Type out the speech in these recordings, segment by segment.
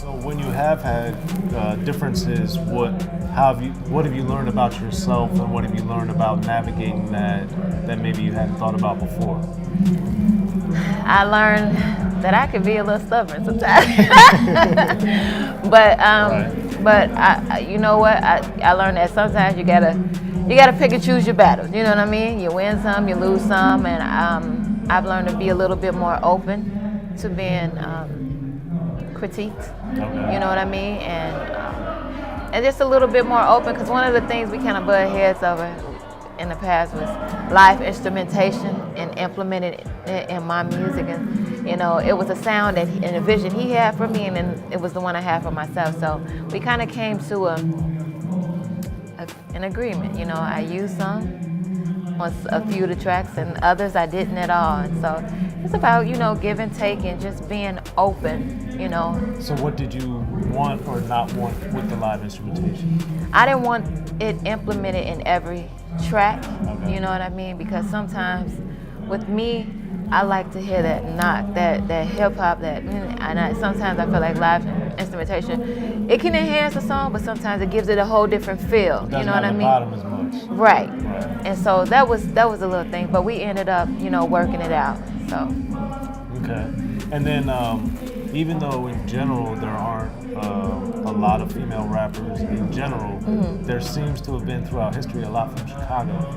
So when you have had differences, what have you learned about yourself, and what have you learned about navigating that maybe you hadn't thought about before? I learned that I could be a little stubborn sometimes. but Right. but you know what? I learned that sometimes you gotta pick and choose your battles. You know what I mean? You win some, you lose some, and I've learned to be a little bit more open to being critiqued. Okay. You know what I mean? And just a little bit more open, because one of the things we kind of butt heads over in the past was live instrumentation and implemented it in my music. And it was a sound and a vision he had for me, and then it was the one I had for myself. So we kind of came to an agreement. I used some on a few of the tracks, and others I didn't at all. And so it's about give and take and just being open. So what did you want or not want with the live instrumentation? I didn't want it implemented in every track. Okay. You know what I mean? Because sometimes with me, I like to hear that knock, that hip hop, sometimes I feel like live instrumentation, it can enhance the song, but sometimes it gives it a whole different feel. It doesn't You know what I have the mean? bottom as much. Right. Right. And so that was a little thing, but we ended up, working it out. So. Okay. And then even though in general there aren't a lot of female rappers in general, there seems to have been throughout history a lot from Chicago.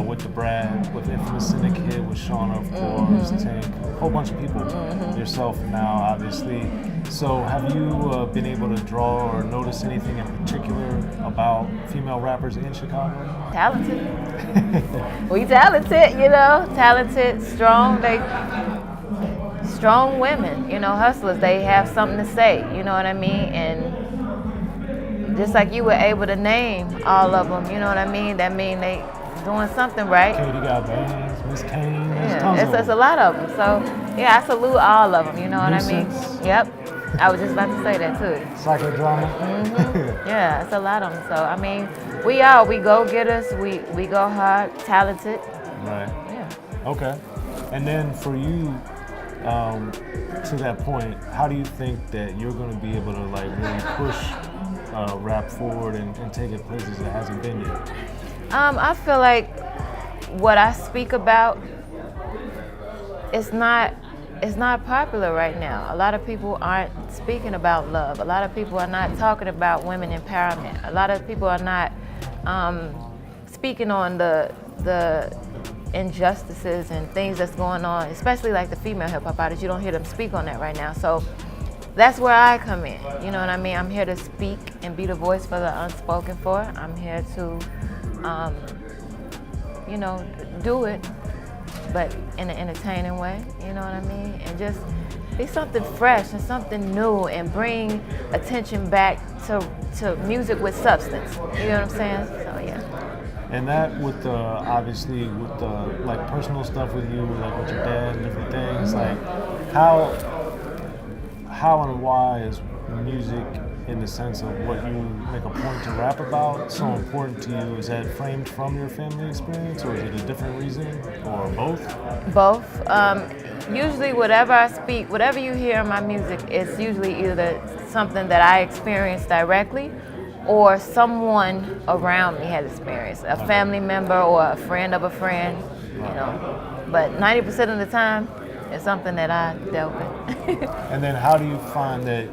With the Brad, with Infamous Syndicate, with Shauna, of course, Tank, a whole bunch of people. Yourself now, obviously. So have you been able to draw or notice anything in particular about female rappers in Chicago? Talented. We talented, talented, strong. Strong women, hustlers. They have something to say, you know what I mean? And just like you were able to name all of them, you know what I mean? That mean they doing something right. Katie got bands, Miss Kane, It's a lot of them. So yeah, I salute all of them, you know what I mean? Yep. I was just about to say that too. Psychodrama. Yeah, it's a lot of them. So I mean, we go getters, we go hard, talented. Right. Yeah. Okay. And then for you, to that point, how do you think that you're going to be able to really push rap forward and take it places it hasn't been yet? I feel like what I speak about is not popular right now. A lot of people aren't speaking about love. A lot of people are not talking about women empowerment. A lot of people are not speaking on the injustices and things that's going on, especially like the female hip hop artists. You don't hear them speak on that right now. So that's where I come in. You know what I mean? I'm here to speak and be the voice for the unspoken for. I'm here to, do it, but in an entertaining way. You know what I mean? And just be something fresh and something new, and bring attention back to music with substance. You know what I'm saying? So yeah. And that with obviously with the personal stuff with you, with your dad and different things, how and why is music, in the sense of what you make a point to rap about, so important to you? Is that framed from your family experience, or is it a different reason, or both? Both. Usually whatever I speak, whatever you hear in my music, it's usually either something that I experienced directly, or someone around me has experienced, a family member or a friend of a friend, But 90% of the time, it's something that I dealt with. And then how do you find that,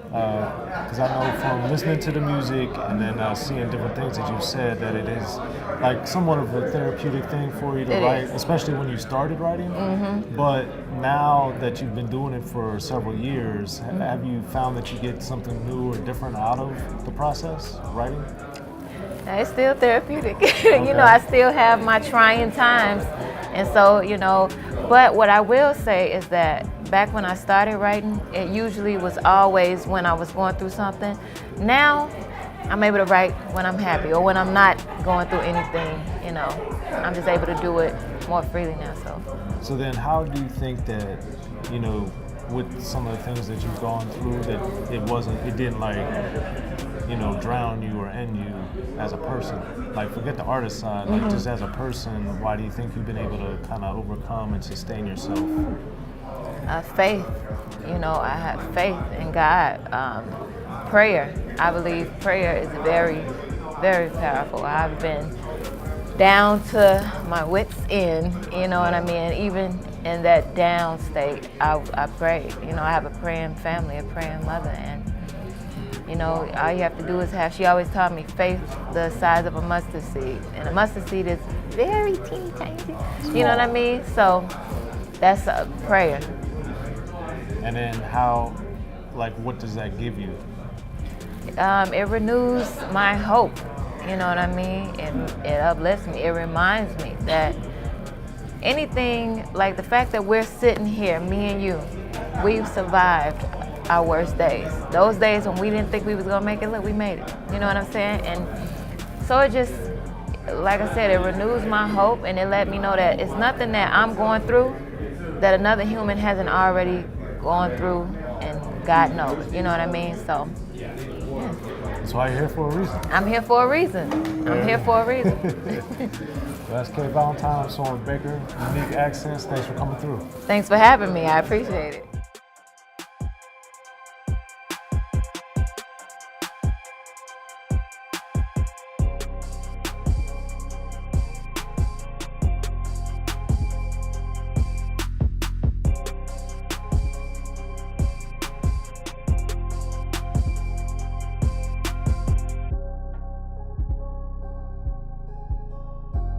because I know from listening to the music and then seeing different things that you've said, that it is somewhat of a therapeutic thing for you to write, especially when you started writing. But now that you've been doing it for several years, have you found that you get something new or different out of the process of writing? It's still therapeutic. Okay. I still have my trying times. And so, but what I will say is that back when I started writing, it usually was always when I was going through something. Now, I'm able to write when I'm happy or when I'm not going through anything, I'm just able to do it more freely now, So then how do you think that, with some of the things that you've gone through, that it didn't drown you or end you as a person? Forget the artist side, just as a person, why do you think you've been able to kind of overcome and sustain yourself? faith. You know, I have faith in God. Prayer. I believe prayer is very, very powerful. I've been down to my wits' end, you know what I mean? Even in that down state, I pray. You know, I have a praying family, a praying mother, and you know, all you have to do is have, she always taught me, faith the size of a mustard seed. And a mustard seed is very teeny tiny. You know what I mean? So that's a prayer. And then how, like, what does that give you? It renews my hope. You know what I mean? It uplifts me. It reminds me that anything, like the fact that we're sitting here, me and you, we've survived our worst days. Those days when we didn't think we was gonna make it, look, we made it. You know what I'm saying? And so it just, like I said, it renews my hope, and it let me know that it's nothing that I'm going through that another human hasn't already gone through, and God knows. You know what I mean? So That's why you're here for a reason. I'm here for a reason. I'm here for a reason. That's K Valentine. I'm Soren Baker. Unique accents. Thanks for coming through. Thanks for having me. I appreciate it.